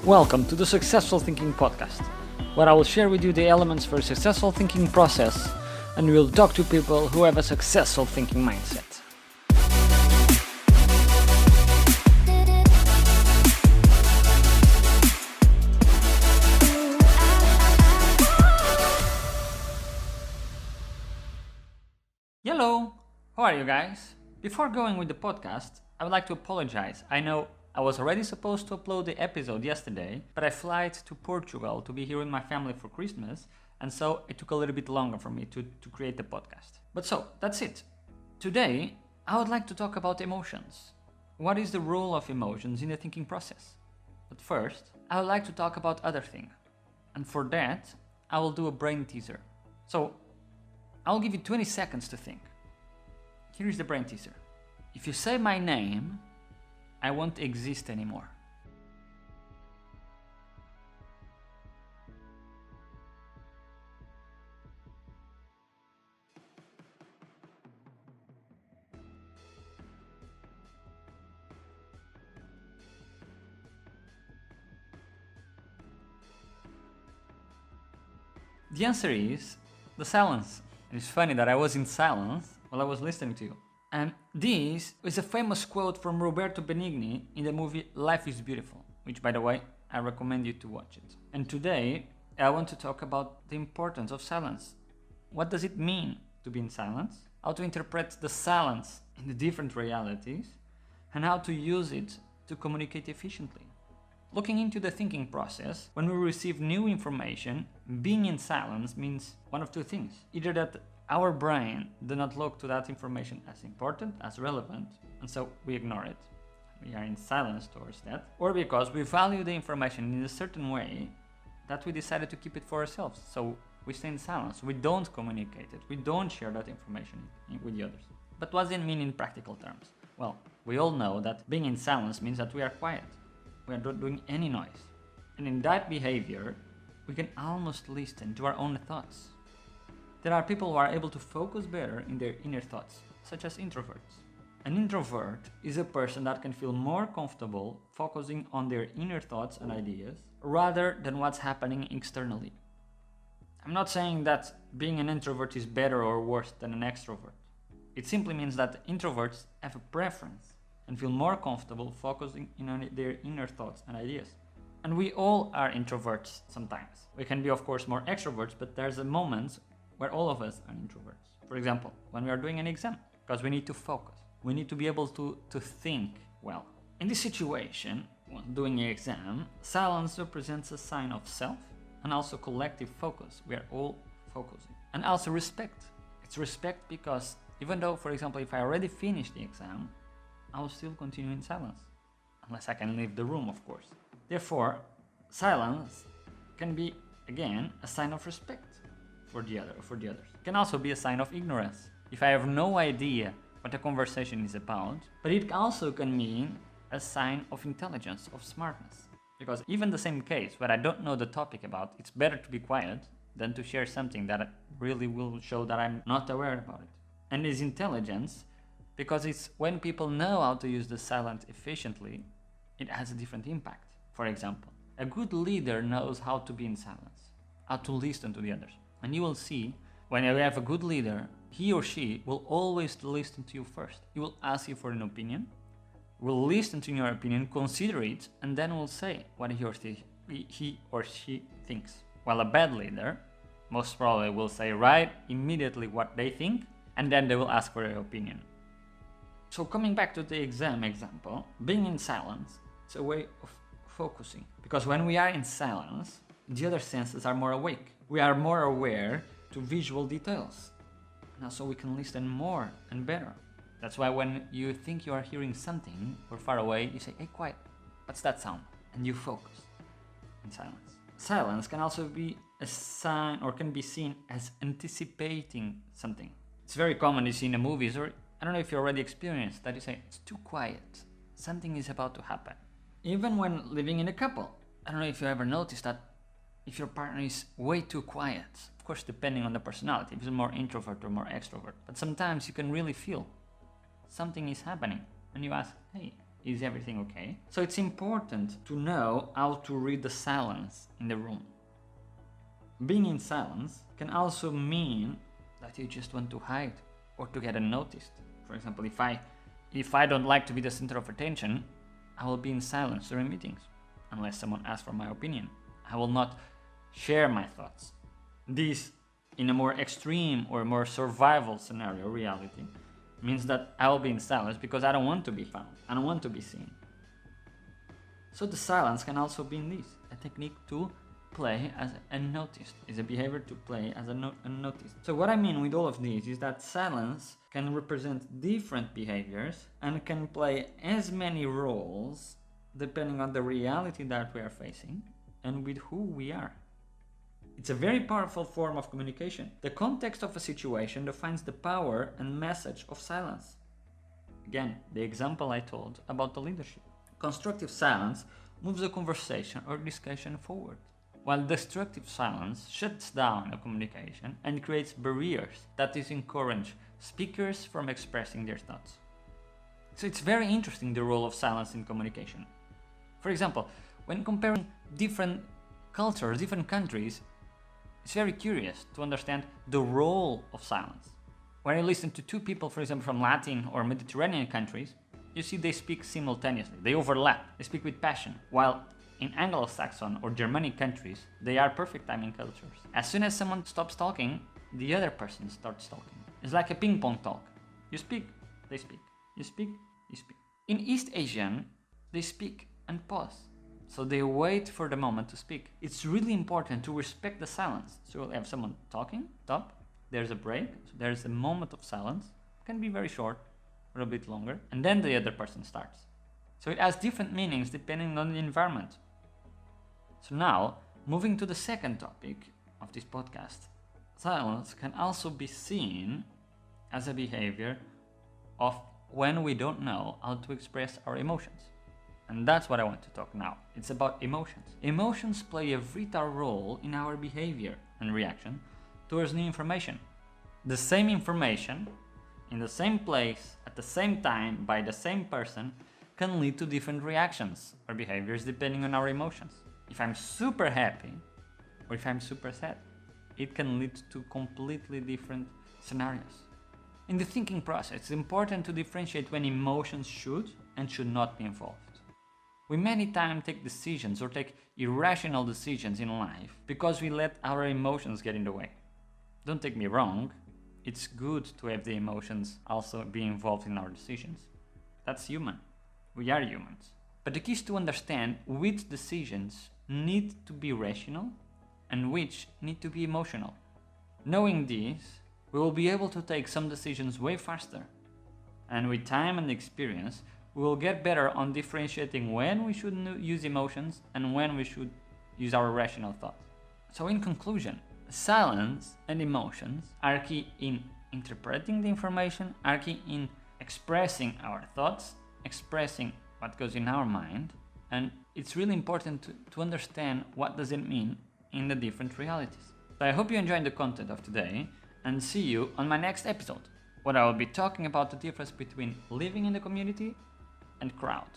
Welcome to the Successful Thinking Podcast, where I will share with you the elements for a successful thinking process and we'll talk to people who have a successful thinking mindset. Hello, how are you guys? Before going with the podcast, I would like to apologize. I know I was already supposed to upload the episode yesterday, but I flew to Portugal to be here with my family for Christmas, and so it took a little bit longer for me to create the podcast. But so, that's it. Today, I would like to talk about emotions. What is the role of emotions in the thinking process? But first, I would like to talk about other things. And for that, I will do a brain teaser. So, I'll give you 20 seconds to think. Here is the brain teaser. If you say my name, I won't exist anymore. The answer is the silence. It's funny that I was in silence while I was listening to you. And this is a famous quote from Roberto Benigni in the movie Life is Beautiful, which, by the way, I recommend you to watch it. And today, I want to talk about the importance of silence. What does it mean to be in silence? How to interpret the silence in the different realities, and how to use it to communicate efficiently. Looking into the thinking process, when we receive new information, being in silence means one of two things. Either that our brain does not look to that information as important, as relevant, and so we ignore it. We are in silence towards that. Or because we value the information in a certain way that we decided to keep it for ourselves. So we stay in silence. We don't communicate it. We don't share that information with the others. But what does it mean in practical terms? Well, we all know that being in silence means that we are quiet. We are not doing any noise. And in that behavior, we can almost listen to our own thoughts. There are people who are able to focus better in their inner thoughts, such as introverts. An introvert is a person that can feel more comfortable focusing on their inner thoughts and ideas rather than what's happening externally. I'm not saying that being an introvert is better or worse than an extrovert. It simply means that introverts have a preference and feel more comfortable focusing on their inner thoughts and ideas. And we all are introverts sometimes. We can be, of course, more extroverts, but there's a moment where all of us are introverts. For example, when we are doing an exam, because we need to focus. We need to be able to think well. In this situation, when doing an exam, silence represents a sign of self and also collective focus. We are all focusing. And also respect. It's respect because even though, for example, if I already finished the exam, I will still continue in silence. Unless I can leave the room, of course. Therefore, silence can be, again, a sign of respect for the others. It can also be a sign of ignorance. If I have no idea what the conversation is about, but it also can mean a sign of intelligence, of smartness. Because even the same case where I don't know the topic about, it's better to be quiet than to share something that really will show that I'm not aware about it. And it's intelligence because it's when people know how to use the silence efficiently, it has a different impact. For example, a good leader knows how to be in silence, how to listen to the others. And you will see, when you have a good leader, he or she will always listen to you first. He will ask you for an opinion, will listen to your opinion, consider it, and then will say what he or she thinks. While a bad leader most probably will say right immediately what they think, and then they will ask for your opinion. So coming back to the exam example, being in silence, it's a way of focusing. Because when we are in silence, the other senses are more awake. We are more aware to visual details. Now, so we can listen more and better. That's why when you think you are hearing something or far away, you say, hey, quiet, what's that sound? And you focus in silence. Silence can also be a sign or can be seen as anticipating something. It's very common to see in the movies, or I don't know if you already experienced that you say, it's too quiet, something is about to happen. Even when living in a couple, I don't know if you ever noticed that if your partner is way too quiet, of course depending on the personality, if it's more introvert or more extrovert, but sometimes you can really feel something is happening and you ask, hey, is everything okay? So it's important to know how to read the silence in the room. Being in silence can also mean that you just want to hide or to get unnoticed. For example, if I don't like to be the center of attention, I will be in silence during meetings, unless someone asks for my opinion. I will not share my thoughts. This, in a more extreme or more survival scenario, reality, means that I will be in silence because I don't want to be found. I don't want to be seen. So the silence can also be in this, a technique to play as unnoticed, is a behavior to play as unnoticed. So what I mean with all of this is that silence can represent different behaviors and can play as many roles depending on the reality that we are facing and with who we are. It's a very powerful form of communication. The context of a situation defines the power and message of silence. Again, the example I told about the leadership. Constructive silence moves a conversation or discussion forward, while destructive silence shuts down a communication and creates barriers that discourage speakers from expressing their thoughts. So it's very interesting, the role of silence in communication. For example, when comparing different cultures, different countries, it's very curious to understand the role of silence. When you listen to two people, for example, from Latin or Mediterranean countries, you see they speak simultaneously, they overlap, they speak with passion, while in Anglo-Saxon or Germanic countries, they are perfect timing cultures. As soon as someone stops talking, the other person starts talking. It's like a ping-pong talk. You speak, they speak. You speak, you speak. In East Asian, they speak and pause. So they wait for the moment to speak. It's really important to respect the silence. So you'll have someone talking, stop, there's a break, so there's a moment of silence. It can be very short or a bit longer, and then the other person starts. So it has different meanings depending on the environment. So now, moving to the second topic of this podcast, silence can also be seen as a behavior of when we don't know how to express our emotions. And that's what I want to talk now. It's about emotions. Emotions play a vital role in our behavior and reaction towards new information. The same information, in the same place, at the same time, by the same person, can lead to different reactions or behaviors depending on our emotions. If I'm super happy or if I'm super sad, it can lead to completely different scenarios. In the thinking process, it's important to differentiate when emotions should and should not be involved. We many times take decisions or take irrational decisions in life because we let our emotions get in the way. Don't take me wrong, it's good to have the emotions also be involved in our decisions. That's human. We are humans. But the key is to understand which decisions need to be rational and which need to be emotional. Knowing this, we will be able to take some decisions way faster. And with time and experience, we will get better on differentiating when we should use emotions and when we should use our rational thoughts. So in conclusion, silence and emotions are key in interpreting the information, are key in expressing our thoughts, expressing what goes in our mind, and it's really important to understand what does it mean in the different realities. So I hope you enjoyed the content of today, and see you on my next episode, where I will be talking about the difference between living in the community and crowd.